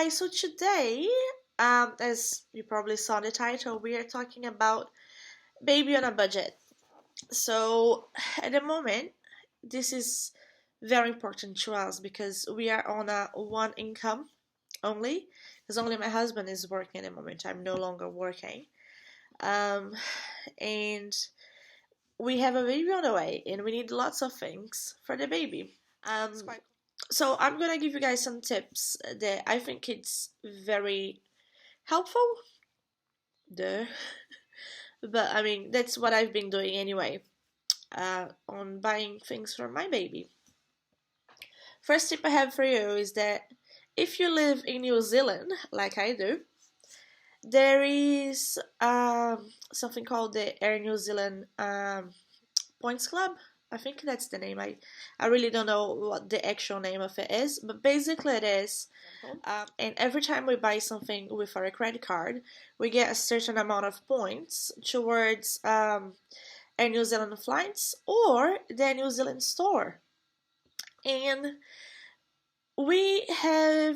guys, so today, as you probably saw in the title, we are talking about baby on a budget. So, at the moment, this is very important to us because we are on a one income only, because only my husband is working at the moment. I'm no longer working. Um, and we have a baby on the way, and we need lots of things for the baby. So I'm gonna give you guys some tips that I think it's very helpful. Duh. But I mean, that's what I've been doing anyway, on buying things for my baby. First tip I have for you is that if you live in New Zealand, like I do, there is something called the Air New Zealand Points Club. I think that's the name. I really don't know what the actual name of it is, but basically it is. And every time we buy something with our credit card, we get a certain amount of points towards Air New Zealand flights or the New Zealand store. And we have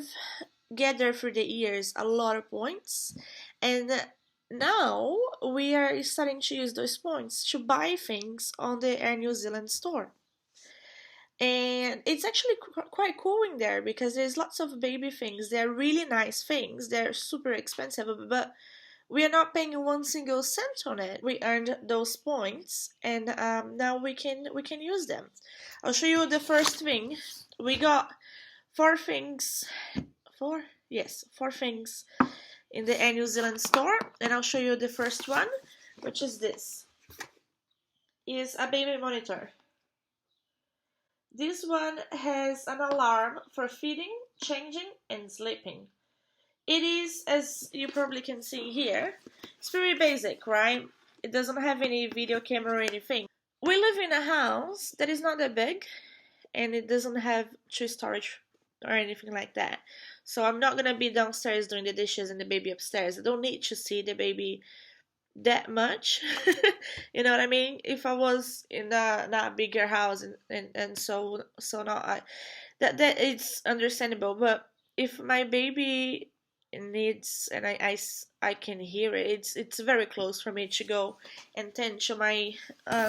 gathered through the years a lot of points, and now we are starting to use those points to buy things on the Air New Zealand store. And it's actually quite cool in there because there's lots of baby things. They're really nice things. They're super expensive, but we are not paying one single cent on it. We earned those points, and now we can use them. I'll show you the first thing. We got four things. Four? Yes, four things in the Air New Zealand store, and I'll show you the first one, which is this. Is a baby monitor. This one has an alarm for feeding, changing, and sleeping. It is, as you probably can see here, it's very basic, right? It doesn't have any video camera or anything. We live in a house that is not that big, and it doesn't have true storage or anything like that. So I'm not gonna be downstairs doing the dishes and the baby upstairs. I don't need to see the baby that much. You know what I mean? If I was in a bigger house and so not I that it's understandable. But if my baby needs and I can hear it, it's very close for me to go and tend to my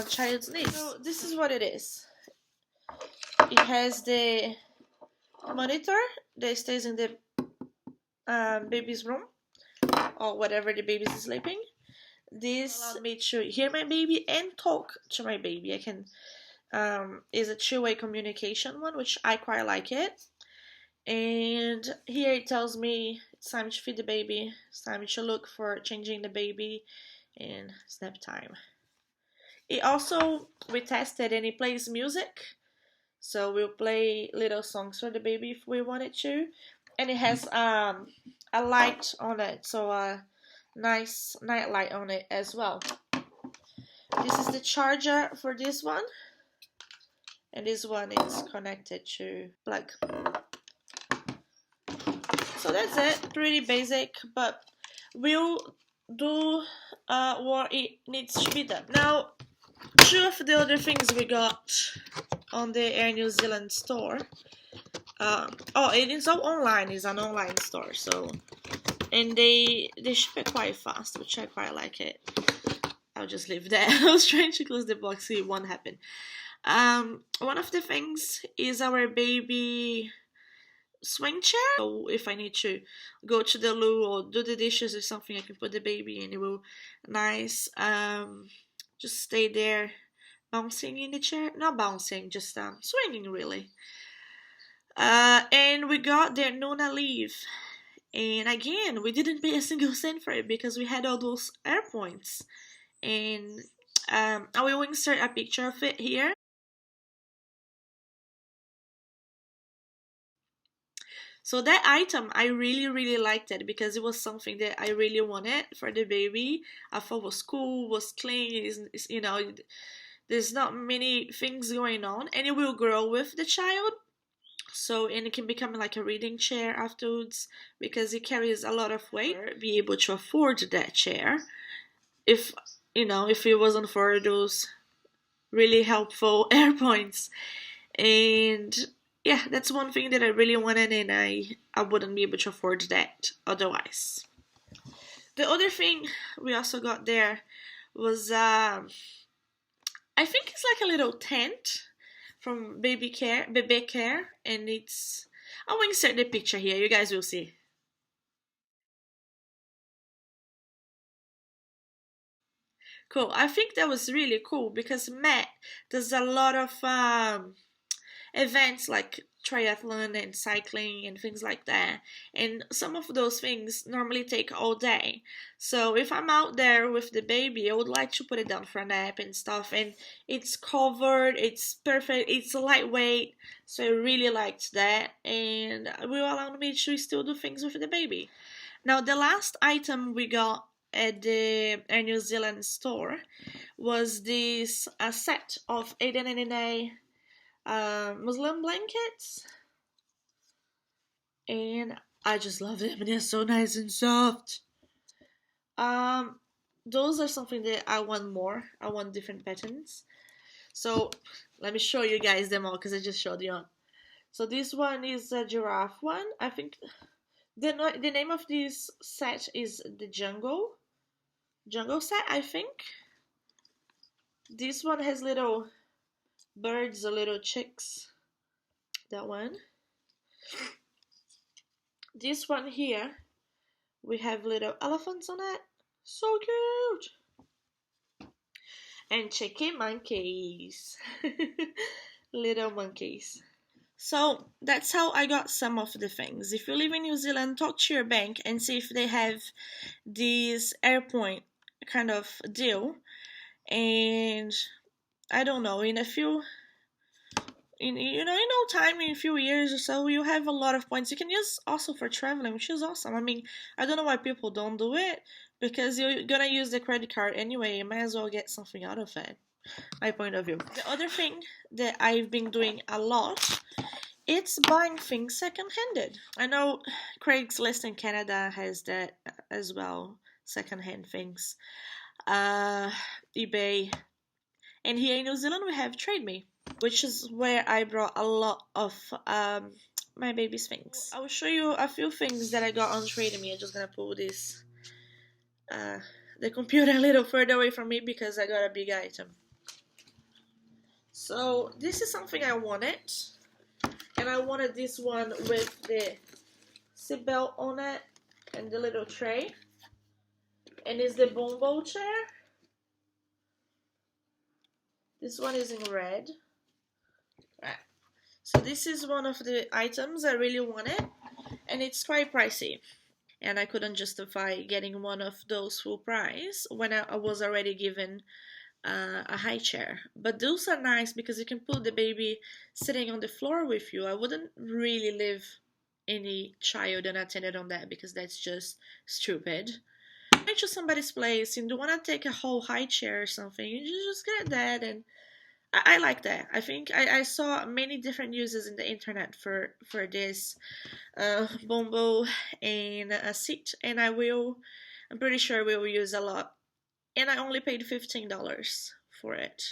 child's needs. So this is what it is. It has the monitor that stays in the baby's room or whatever the baby is sleeping. This allows me to hear my baby and talk to my baby. I can is a two-way communication one, which I quite like it. And here it tells me it's time to feed the baby, it's time to look for changing the baby, and it's nap time. It also, we tested and it plays music, so we'll play little songs for the baby if we wanted to. And it has a light on it, so a nice night light on it as well. This is the charger for this one, and this one is connected to plug. So that's it, pretty basic, but we'll do what it needs to be done. Now, two of the other things we got on the Air New Zealand store. It is all online. It's an online store, so and they ship it quite fast, which I quite like it. I'll just leave that. I was trying to close the box, it won't happen. One of the things is our baby swing chair. So if I need to go to the loo or do the dishes or something, I can put the baby and it will nice just stay there bouncing in the chair. Not bouncing, just swinging really. And we got the Nuna leaf. And again, we didn't pay a single cent for it because we had all those air points. And I will insert a picture of it here. So that item, I really liked it because it was something that I really wanted for the baby. I thought was cool, was clean, there's not many things going on, and it will grow with the child. So, and it can become like a reading chair afterwards because it carries a lot of weight. Be able to afford that chair if it wasn't for those really helpful air points. And yeah, that's one thing that I really wanted, and I wouldn't be able to afford that otherwise. The other thing we also got there was I think it's like a little tent from Baby Care, and it's, I will insert the picture here. You guys will see. Cool. I think that was really cool because Matt does a lot of events like triathlon and cycling and things like that. And some of those things normally take all day. So if I'm out there with the baby, I would like to put it down for a nap and stuff. And it's covered, it's perfect, it's lightweight. So I really liked that. And it will allow me to still do things with the baby. Now, the last item we got at the Air New Zealand store was this a set of 8.99 Muslim blankets, and I just love them, and they're so nice and soft. Um, those are something that I want more. I want different patterns. So let me show you guys them all because I just showed you on. So this one is a giraffe one. I think the name of this set is the jungle set. I think this one has little birds or little chicks. That one. This one here, we have little elephants on it. So cute. And chicken monkeys. Little monkeys. So that's how I got some of the things. If you live in New Zealand, talk to your bank and see if they have this AirPoint kind of deal. And I don't know, in a few in no time, in a few years or so, you have a lot of points you can use also for traveling, which is awesome. I mean, I don't know why people don't do it, because you're gonna use the credit card anyway. You might as well get something out of it. My point of view. The other thing that I've been doing a lot, it's buying things second-handed. I know Craigslist in Canada has that as well, second-hand things. eBay, and here in New Zealand we have Trade Me, which is where I brought a lot of my baby's things. I will show you a few things that I got on Trade Me. I'm just gonna pull this the computer a little further away from me because I got a big item. So this is something I wanted, and I wanted this one with the seatbelt on it and the little tray, and it's the Bombo chair. This one is in red. Right. So this is one of the items I really wanted, and it's quite pricey. And I couldn't justify getting one of those full price when I was already given a high chair. But those are nice because you can put the baby sitting on the floor with you. I wouldn't really leave any child unattended on that because that's just stupid. Went to somebody's place and you want to take a whole high chair or something, you just get that, and I like that. I think I saw many different uses in the internet for this Bombo and a seat, and I'm pretty sure we will use a lot. And I only paid $15 for it.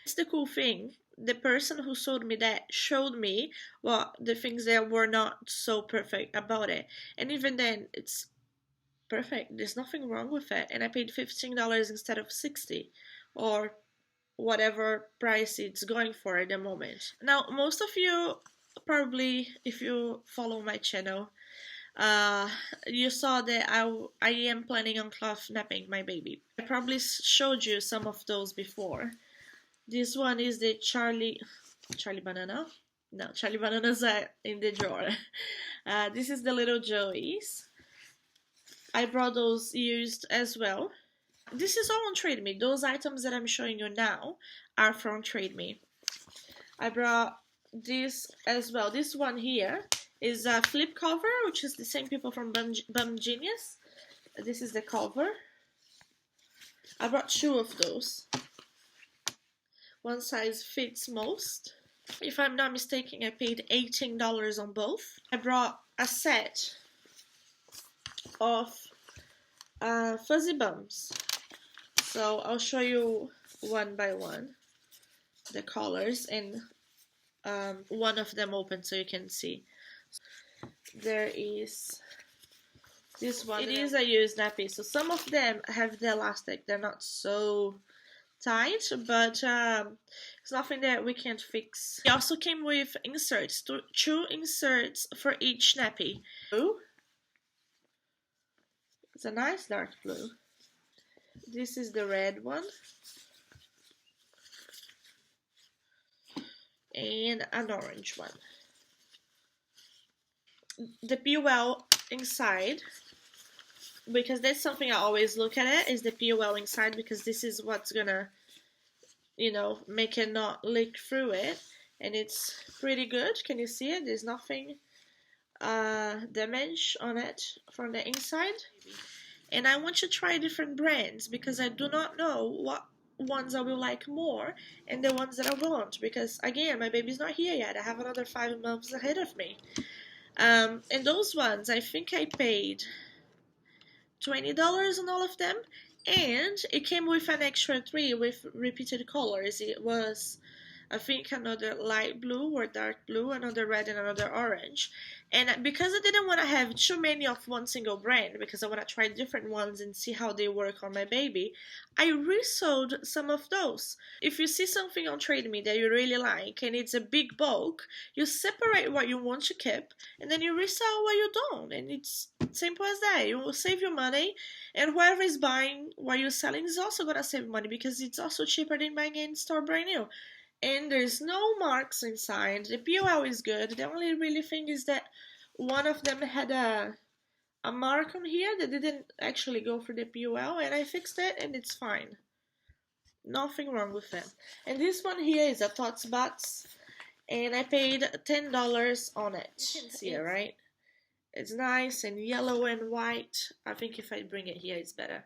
It's the cool thing. The person who sold me that showed me what the things that were not so perfect about it, and even then, it's perfect. There's nothing wrong with it, and I paid $15 instead of 60, or whatever price it's going for at the moment. Now, most of you probably, if you follow my channel, you saw that I am planning on cloth napping my baby. I probably showed you some of those before. This one is the Charlie Banana. No, Charlie Bananas are in the drawer. This is the little Joey's. I brought those used as well. This is all on Trade Me. Those items that I'm showing you now are from Trade Me. I brought this as well. This one here is a flip cover, which is the same people from Bum Genius. This is the cover. I brought two of those. One size fits most. If I'm not mistaken, I paid $18 on both. I brought a set of fuzzy bums. So I'll show you one by one the colors, and one of them open so you can see. There is this one. It is a used nappy, so some of them have the elastic. They're not so tight, but it's nothing that we can't fix. It also came with inserts, two inserts for each nappy. Blue. It's a nice dark blue. This is the red one. And an orange one. The PUL inside, because that's something I always look at it, is the PUL inside, because this is what's gonna, you know, make it not leak through it. And it's pretty good. Can you see it? There's nothing damage on it from the inside. And I want to try different brands because I do not know what ones I will like more and the ones that I won't, because again, my baby's not here yet. I have another 5 months ahead of me. And those ones, I think I paid $20 on all of them, and it came with an extra 3 with repeated colors. It was, I think, another light blue or dark blue, another red, and another orange. And because I didn't want to have too many of one single brand, because I want to try different ones and see how they work on my baby, I resold some of those. If you see something on Trade Me that you really like and it's a big bulk, you separate what you want to keep and then you resell what you don't. And it's simple as that. You will save your money, and whoever is buying what you're selling is also going to save money, because it's also cheaper than buying in store brand new. And there's no marks inside. The PUL is good. The only really thing is that one of them had a mark on here that didn't actually go for the PUL, and I fixed it and it's fine. Nothing wrong with it. And this one here is a Tots Butts, and I paid $10 on it. You can see it, right? It's nice and yellow and white. I think if I bring it here, it's better.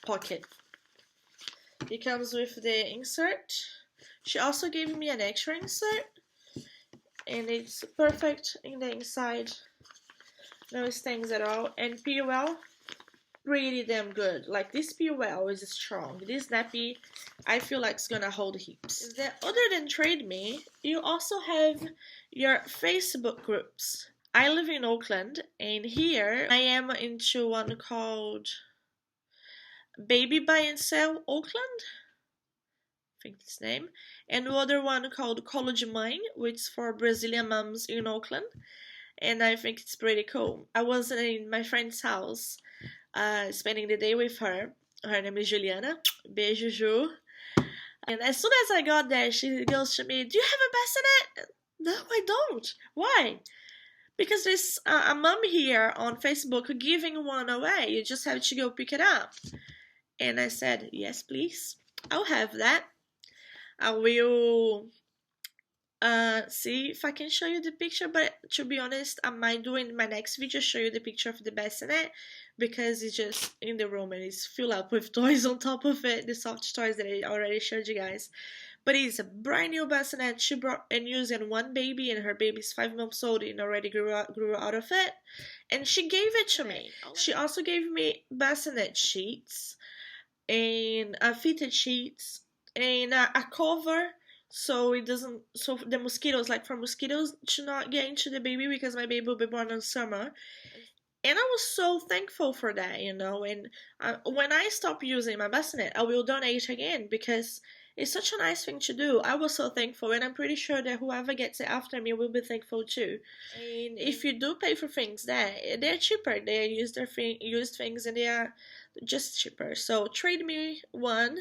Pocket. It comes with the insert. She also gave me an extra insert, and it's perfect in the inside. No stains at all. And PUL, pretty damn good. Like, this PUL is strong. This nappy, I feel like it's gonna hold heaps. Other than Trade Me, you also have your Facebook groups. I live in Oakland, and here I am into one called Baby Buy and Sell Oakland, I think that's the name, and another one called College Mine, which is for Brazilian moms in Oakland, and I think it's pretty cool. I was in my friend's house, spending the day with her. Her name is Juliana. Beijo, Ju. And as soon as I got there, she goes to me, "Do you have a bassinet?" No, I don't. Why? Because there's a mom here on Facebook giving one away. You just have to go pick it up. And I said, yes, please. I'll have that. I will see if I can show you the picture. But to be honest, I might do in my next video show you the picture of the bassinet, because it's just in the room and it's filled up with toys on top of it. The soft toys that I already showed you guys. But it's a brand new bassinet she brought and used in one baby, and her baby's 5 months old and already grew out of it. And she gave it to me. She also gave me bassinet sheets and fitted sheets and a cover so it doesn't, so the mosquitoes, like for mosquitoes to not get into the baby, because my baby will be born in summer. And I was so thankful for that, you know. And when I stop using my bassinet, I will donate again, because it's such a nice thing to do. I was so thankful, and I'm pretty sure that whoever gets it after me will be thankful too. And if you do pay for things, they're cheaper. They use their used things, and they are just cheaper. So Trade Me one,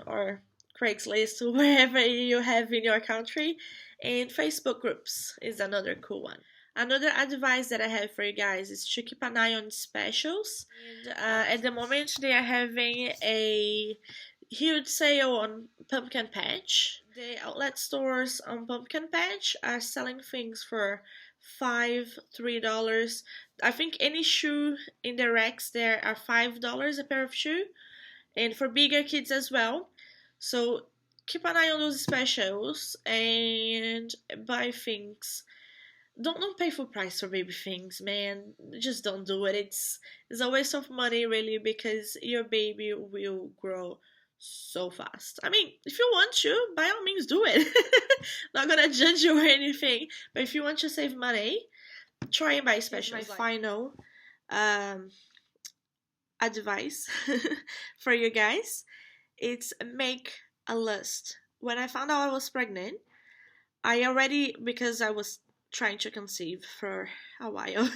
or Craigslist, or wherever you have in your country, and Facebook groups is another cool one. Another advice that I have for you guys is to keep an eye on specials. And at the moment, they are having a huge sale on Pumpkin Patch. The outlet stores on Pumpkin Patch are selling things for $3. I think any shoe in the racks there are $5 a pair of shoe, and for bigger kids as well. So keep an eye on those specials and buy things. Don't pay full price for baby things, man. Just don't do it. It's a waste of money, really, because your baby will grow so fast. I mean, if you want to, by all means do it. Not gonna judge you or anything, but if you want to save money, try and buy specials. My final advice for you guys, it's make a list. When I found out I was pregnant, because I was trying to conceive for a while,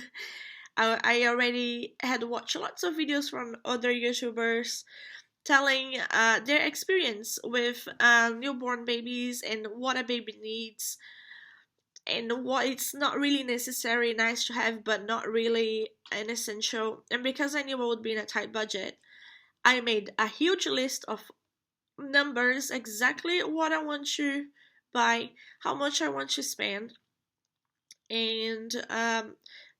I already had watched lots of videos from other YouTubers telling their experience with newborn babies and what a baby needs and what it's not really necessary, nice to have, but not really an essential. And because I knew I would be in a tight budget, I made a huge list of numbers, exactly what I want to buy, how much I want to spend, and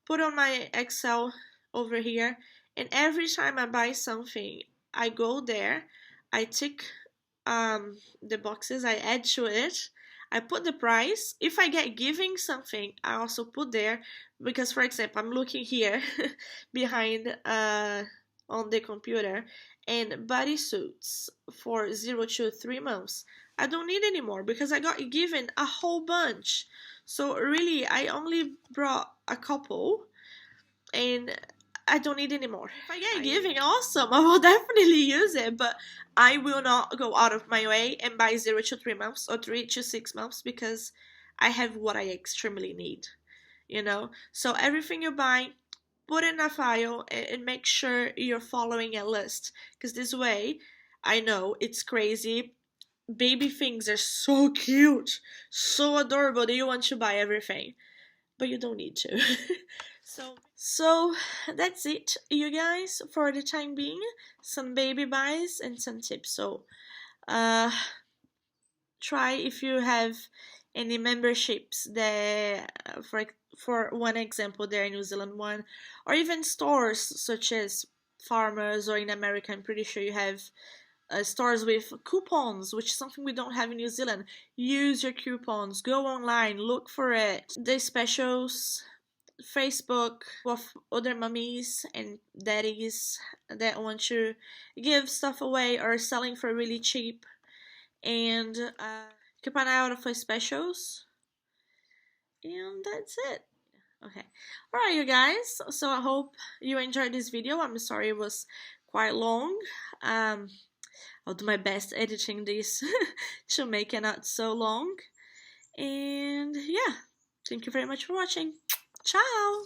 put on my Excel over here. And every time I buy something, I go there, I tick the boxes, I add to it, I put the price. If I get giving something, I also put there, because for example, I'm looking here behind on the computer, and bodysuits for 0 to 3 months. I don't need anymore because I got given a whole bunch. So really, I only brought a couple, and I don't need anymore. If I get giving, awesome, I will definitely use it, but I will not go out of my way and buy 0 to 3 months or 3 to 6 months because I have what I extremely need, you know? So everything you buy, put in a file and make sure you're following a list, because this way, I know it's crazy. Baby things are so cute, so adorable that you want to buy everything, but you don't need to. So that's it, you guys, for the time being. Some baby buys and some tips. So try, if you have any memberships that, for one example, there in New Zealand one, or even stores such as Farmers, or in America, I'm pretty sure you have stores with coupons, which is something we don't have in New Zealand. Use your coupons, go online, look for it. The specials, Facebook with other mummies and daddies that want to give stuff away or selling for really cheap, and keep an eye out for specials, and that's it. Okay, alright, you guys, so I hope you enjoyed this video. I'm sorry it was quite long. I'll do my best editing this to make it not so long, and yeah, thank you very much for watching. Ciao!